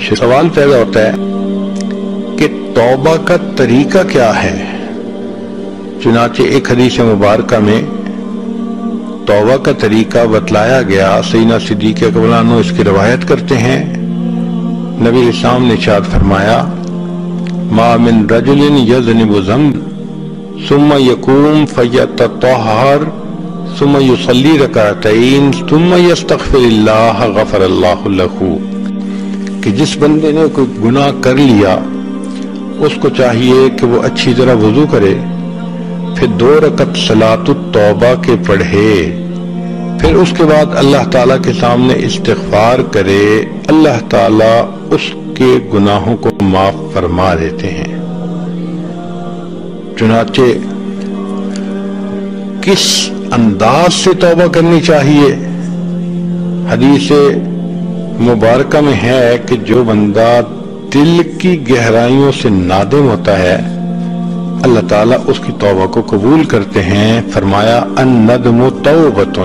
سوال پیدا ہوتا ہے کہ توبہ کا طریقہ کیا ہے؟ چنانچہ ایک حدیث مبارکہ میں توبہ کا طریقہ بتلایا گیا۔ سیدنا صدیق اکبر عنہ اس کی روایت کرتے ہیں، نبی علیہ السلام نے ارشاد فرمایا ما من رجل یذنب ذنب ثم یقوم فیتطہر ثم یصلی رکعتین ثم یستغفر اللہ غفر اللہ لہ، کہ جس بندے نے کوئی گناہ کر لیا اس کو چاہیے کہ وہ اچھی طرح وضو کرے، پھر 2 رکعت صلاۃ التوبہ کے پڑھے، پھر اس کے بعد اللہ تعالیٰ کے سامنے استغفار کرے، اللہ تعالیٰ اس کے گناہوں کو معاف فرما دیتے ہیں۔ چنانچہ کس انداز سے توبہ کرنی چاہیے؟ حدیث مبارکہ میں ہے کہ جو بندہ دل کی گہرائیوں سے نادم ہوتا ہے اللہ تعالیٰ اس کی توبہ کو قبول کرتے ہیں۔ فرمایا الندم توبۃ،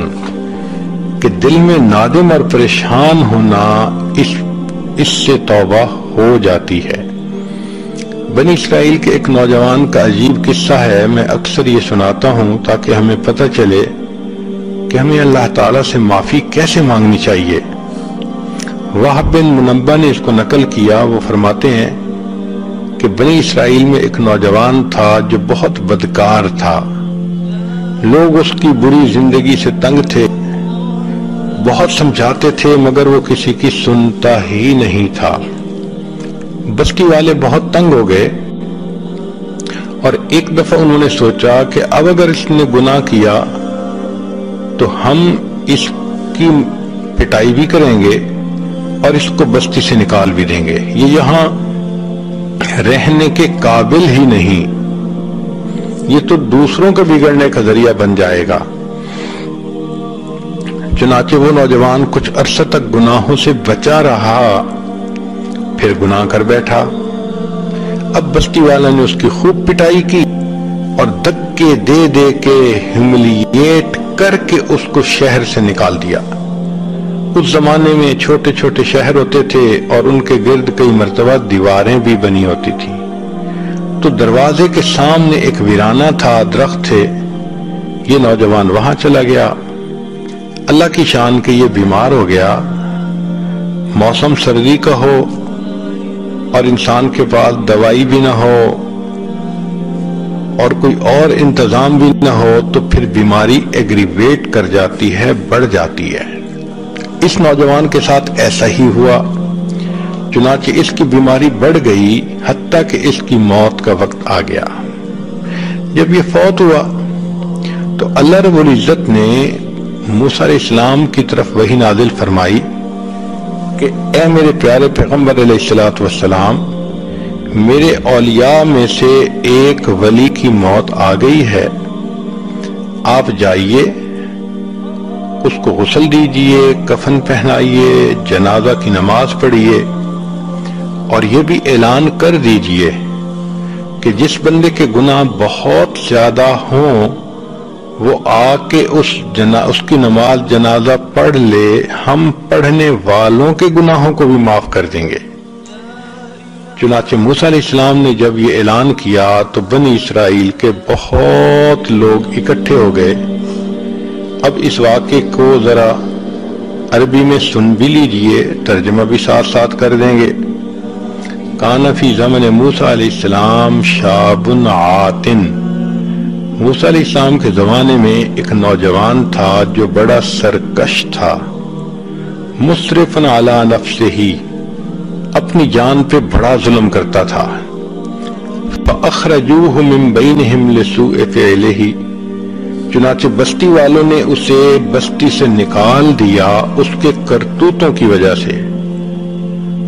کہ دل میں نادم اور پریشان ہونا اس سے توبہ ہو جاتی ہے۔ بنی اسرائیل کے ایک نوجوان کا عجیب قصہ ہے، میں اکثر یہ سناتا ہوں تاکہ ہمیں پتہ چلے کہ ہمیں اللہ تعالیٰ سے معافی کیسے مانگنی چاہیے۔ وہب بن منبہ نے اس کو نقل کیا، وہ فرماتے ہیں کہ بنی اسرائیل میں ایک نوجوان تھا جو بہت بدکار تھا، لوگ اس کی بری زندگی سے تنگ تھے، بہت سمجھاتے تھے مگر وہ کسی کی سنتا ہی نہیں تھا۔ بستی والے بہت تنگ ہو گئے اور ایک دفعہ انہوں نے سوچا کہ اب اگر اس نے گناہ کیا تو ہم اس کی پٹائی بھی کریں گے اور اس کو بستی سے نکال بھی دیں گے، یہ یہاں رہنے کے قابل ہی نہیں، یہ تو دوسروں کے بگڑنے کا ذریعہ بن جائے گا۔ چنانچہ وہ نوجوان کچھ عرصہ تک گناہوں سے بچا رہا، پھر گناہ کر بیٹھا۔ اب بستی والا نے اس کی خوب پٹائی کی اور دھکے دے دے کے ہیوملیٹ کر کے اس کو شہر سے نکال دیا۔ اس زمانے میں چھوٹے چھوٹے شہر ہوتے تھے اور ان کے گرد کئی مرتبہ دیواریں بھی بنی ہوتی تھی، تو دروازے کے سامنے ایک ویرانہ تھا، درخت تھے، یہ نوجوان وہاں چلا گیا۔ اللہ کی شان کہ یہ بیمار ہو گیا، موسم سردی کا ہو اور انسان کے پاس دوائی بھی نہ ہو اور کوئی اور انتظام بھی نہ ہو تو پھر بیماری ایگریویٹ کر جاتی ہے، بڑھ جاتی ہے۔ اس نوجوان کے ساتھ ایسا ہی ہوا، چنانچہ اس کی بیماری بڑھ گئی حتیٰ کہ اس کی موت کا وقت آ گیا۔ جب یہ فوت ہوا تو اللہ رب العزت نے موسیٰ علیہ السلام کی طرف وحی نازل فرمائی کہ اے میرے پیارے پیغمبر علیہ السلام، میرے اولیاء میں سے ایک ولی کی موت آ گئی ہے، آپ جائیے اس کو غسل دیجئے، کفن پہنائیے، جنازہ کی نماز پڑھیے اور یہ بھی اعلان کر دیجئے کہ جس بندے کے گناہ بہت زیادہ ہوں وہ آ کے اس کی نماز جنازہ پڑھ لے، ہم پڑھنے والوں کے گناہوں کو بھی معاف کر دیں گے۔ چنانچہ موسیٰ علیہ السلام نے جب یہ اعلان کیا تو بنی اسرائیل کے بہت لوگ اکٹھے ہو گئے۔ اب اس واقعے کو ذرا عربی میں سن بھی لیجئے، ترجمہ بھی ساتھ ساتھ کر دیں گے۔ کان فی زمن موسیٰ علیہ السلام شاب عاتن، موسیٰ علیہ السلام کے زمانے میں ایک نوجوان تھا جو بڑا سرکش تھا، مسرف علی نفسہ، اپنی جان پہ بڑا ظلم کرتا تھا۔ فاخرجوہ من بینہم لسوء فعلہ، چنانچہ بستی والوں نے اسے بستی سے نکال دیا اس کے کرتوتوں کی وجہ سے۔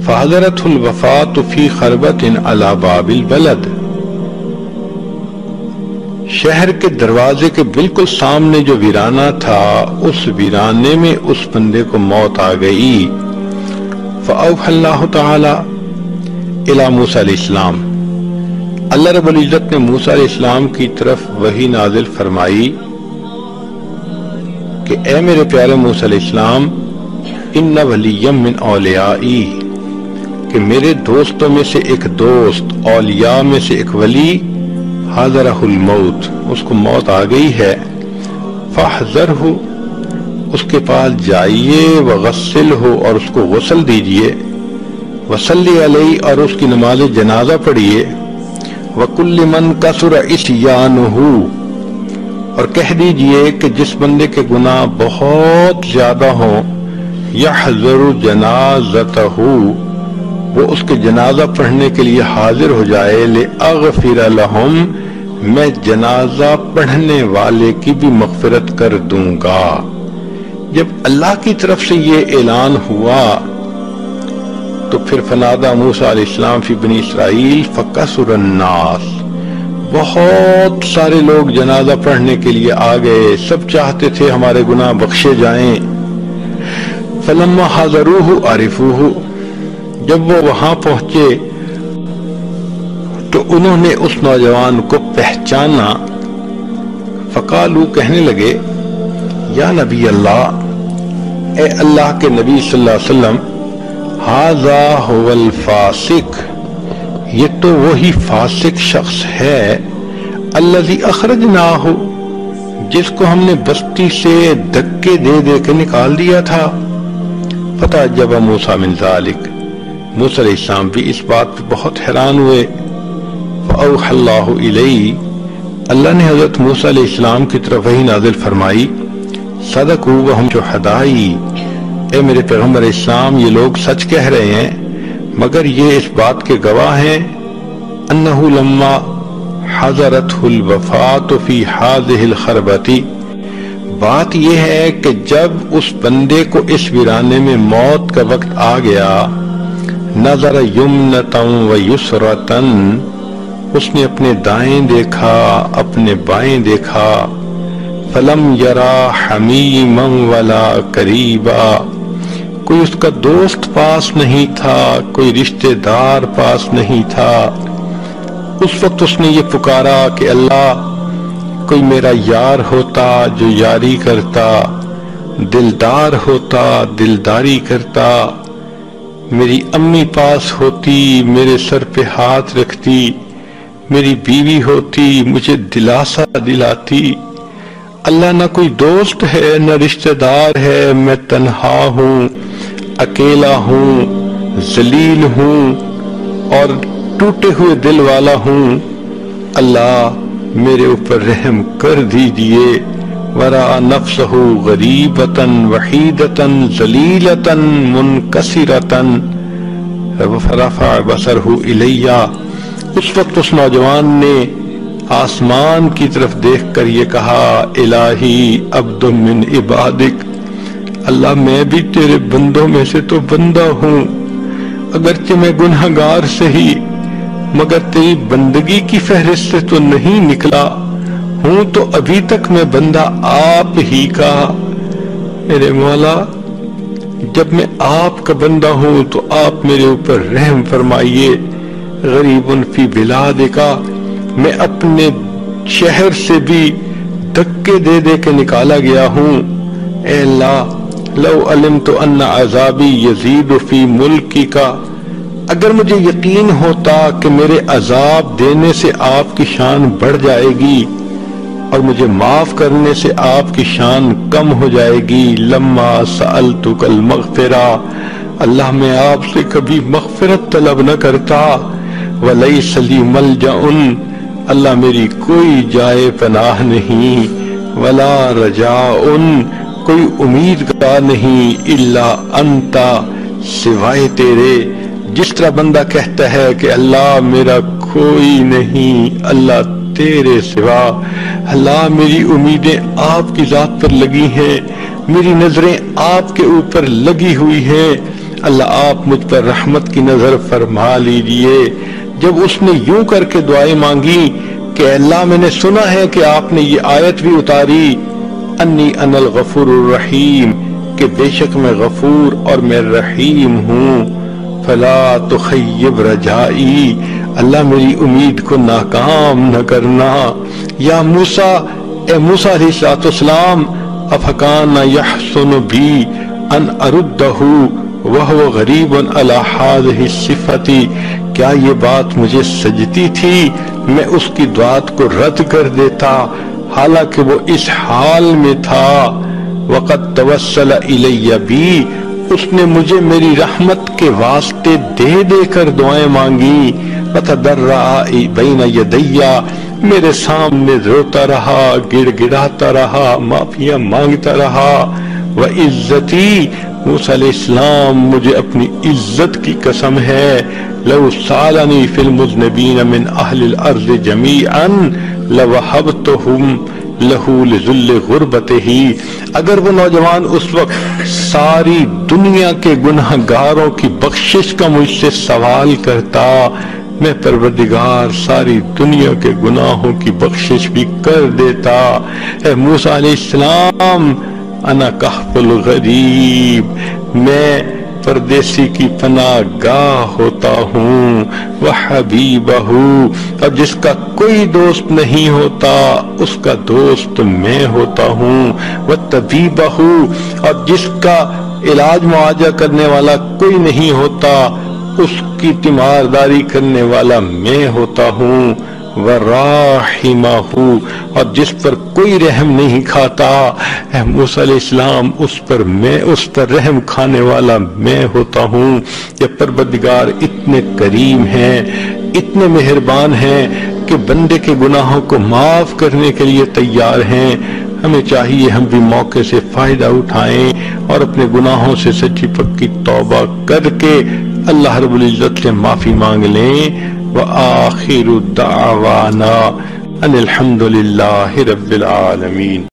فحضرتہ الوفاۃ فی خربۃ علی باب البلد، شہر کے دروازے کے بالکل سامنے جو ویرانہ تھا اس ویرانے میں اس بندے کو موت آ گئی۔ فأوحى اللہ تعالی الی موسیٰ علیہ السلام، اللہ رب العزت نے موسیٰ علیہ السلام کی طرف وحی نازل فرمائی کہ اے میرے پیارے موسیٰ علیہ السلام، ان ولی من اولیائی، کہ میرے دوستوں میں سے ایک دوست، اولیاء میں سے ایک ولی، حاضرہ الموت، اس کو موت آ گئی ہے، فاحذرہ، اس کے پاس جائیے، وغسلہ، اور اس کو غسل دیجیے، وصلی علیہ، اور اس کی نماز جنازہ پڑھیے، وکل من کثر عصیانہ، اور کہہ دیجئے کہ جس بندے کے گناہ بہت زیادہ ہوں، یحضر جنازتہ، وہ اس کے جنازہ پڑھنے کے لیے حاضر ہو جائے، لأغفر لہم، میں جنازہ پڑھنے والے کی بھی مغفرت کر دوں گا۔ جب اللہ کی طرف سے یہ اعلان ہوا تو پھر فنادى موسیٰ علیہ السلام فی بنی اسرائیل فکثر الناس، بہت سارے لوگ جنازہ پڑھنے کے لیے آ گئے، سب چاہتے تھے ہمارے گناہ بخشے جائیں۔ فلما حضروہ عرفوہ، جب وہ وہاں پہنچے تو انہوں نے اس نوجوان کو پہچانا، فقالو، کہنے لگے، یا نبی اللہ، اے اللہ کے نبی صلی اللہ علیہ وسلم، ھذا ھو الفاسق، یہ تو وہی فاسق شخص ہے، الذی اخرجناہ، جس کو ہم نے بستی سے دھکے دے دے کے نکال دیا تھا۔ فتعجب موسیٰ من ذلک، موسیٰ علیہ السلام بھی اس بات پہ بہت حیران ہوئے۔ فأوحى اللہ الیہ، اللہ نے حضرت موسیٰ علیہ السلام کی طرف وحی نازل فرمائی، صدقوا وہم شہدائی، اے میرے پیغمبر اسلام، یہ لوگ سچ کہہ رہے ہیں مگر یہ اس بات کے گواہ ہیں، انہ لما حضرتہ الوفاة فی ھذہ الخربۃ، بات یہ ہے کہ جب اس بندے کو اس ویرانے میں موت کا وقت آ گیا، نظر یمنۃ و یسرۃ، اس نے اپنے دائیں دیکھا، اپنے بائیں دیکھا، فلم یرا حمیما ولا قریبا، کوئی اس کا دوست پاس نہیں تھا، کوئی رشتہ دار پاس نہیں تھا۔ اس وقت اس نے یہ پکارا کہ اللہ، کوئی میرا یار ہوتا جو یاری کرتا، دلدار ہوتا دلداری کرتا، میری امی پاس ہوتی میرے سر پہ ہاتھ رکھتی، میری بیوی ہوتی مجھے دلاسا دلاتی۔ اللہ، نہ کوئی دوست ہے نہ رشتہ دار ہے، میں تنہا ہوں، اکیلا ہوں، ذلیل ہوں اور ٹوٹے ہوئے دل والا ہوں، اللہ میرے اوپر رحم کر دیجئے۔ ورا نفسہ غریبۃ وحیدۃ ذلیلۃ منکسرۃ، فرفع بصرہ الیہ، اس وقت اس نوجوان نے آسمان کی طرف دیکھ کر یہ کہا، الہی عبد من عبادک، اللہ میں بھی تیرے بندوں میں سے تو بندہ ہوں، اگرچہ میں گنہگار سے ہی مگر تیری بندگی کی فہرست سے تو نہیں نکلا ہوں، تو ابھی تک میں بندہ آپ ہی کا۔ میرے مولا، جب میں آپ کا بندہ ہوں تو آپ میرے اوپر رحم فرمائیے۔ غریب فی بلادکا، میں اپنے شہر سے بھی دھکے دے دے کے نکالا گیا ہوں، اے اللہ، لو علمت ان عذابی یزید فی ملکی کا، اگر مجھے یقین ہوتا کہ میرے عذاب دینے سے آپ کی شان بڑھ جائے گی اور مجھے معاف کرنے سے آپ کی شان کم ہو جائے گی، لما سألتک المغفرہ، اللہ میں آپ سے کبھی مغفرت طلب نہ کرتا، ولیس لی ملجأ، اللہ میری کوئی جائے پناہ نہیں، ولا رجاء، کوئی امیدگار نہیں، الا انتا، سوائے تیرے۔ جس طرح بندہ کہتا ہے کہ اللہ میرا کوئی نہیں، اللہ تیرے سوا، اللہ میری امیدیں آپ کی ذات پر لگی ہیں، میری نظریں آپ کے اوپر لگی ہوئی ہیں، اللہ آپ مجھ پر رحمت کی نظر فرما لیجئے۔ جب اس نے یوں کر کے دعائیں مانگی کہ اللہ، میں نے سنا ہے کہ آپ نے یہ آیت بھی اتاری، انی انا الغفور الرحیم، کہ بے شک میں غفور اور میں رحیم ہوں، فلا تخیب رجائی، اللہ میری امید کو ناکام نہ کرنا۔ یا موسیٰ، اے موسیٰ علیہ السلام، افکان یحسن بی ان اردہ وَهُوَ غَرِيبٌ عَلَى هَذِهِ الصِّفَةِ، کیا یہ بات مجھے سجتی تھی میں اس کی دعات کو رد کر دیتا حالانکہ وہ اس حال میں تھا۔ وَقَدْ تَوَسَّلَ إِلَيَّ بِي، اس نے مجھے میری رحمت کے واسطے دے دے کر دعائیں مانگی۔ وَتَضَرَّعَ بَيْنَ يَدَيَّ، میرے سامنے روتا رہا، گڑ گڑاتا رہا، معافیاں مانگتا رہا۔ وَعِزَّتِي، موسیٰ علیہ السلام مجھے اپنی عزت کی قسم ہے، لو سالنی فی المذنبین من اہل الارض جمیعا لوہبتہم لہو لذل غربتہ، اگر وہ نوجوان اس وقت ساری دنیا کے گناہ گاروں کی بخشش کا مجھ سے سوال کرتا، میں پروردگار ساری دنیا کے گناہوں کی بخشش بھی کر دیتا۔ اے موسیٰ علیہ السلام، انا کہف الغریب، میں پردیسی کی پناہ گاہ ہوتا ہوں، وحبیبہ، اور جس کا کوئی دوست نہیں ہوتا اس کا دوست میں ہوتا ہوں، وطبیبہ، اور جس کا علاج معالجہ کرنے والا کوئی نہیں ہوتا اس کی تیمارداری کرنے والا میں ہوتا ہوں، وراحمہ، اور جس پر کوئی رحم نہیں کھاتا اے موسیٰ علیہ السلام اس پر رحم کھانے والا میں ہوتا ہوں۔ یہ پروردگار اتنے کریم ہیں، اتنے مہربان ہیں کہ بندے کے گناہوں کو معاف کرنے کے لیے تیار ہیں۔ ہمیں چاہیے ہم بھی موقع سے فائدہ اٹھائیں اور اپنے گناہوں سے سچی پکی توبہ کر کے اللہ رب العزت سے معافی مانگ لیں۔ وآخر دعوانا ان الحمد للہ رب العالمین۔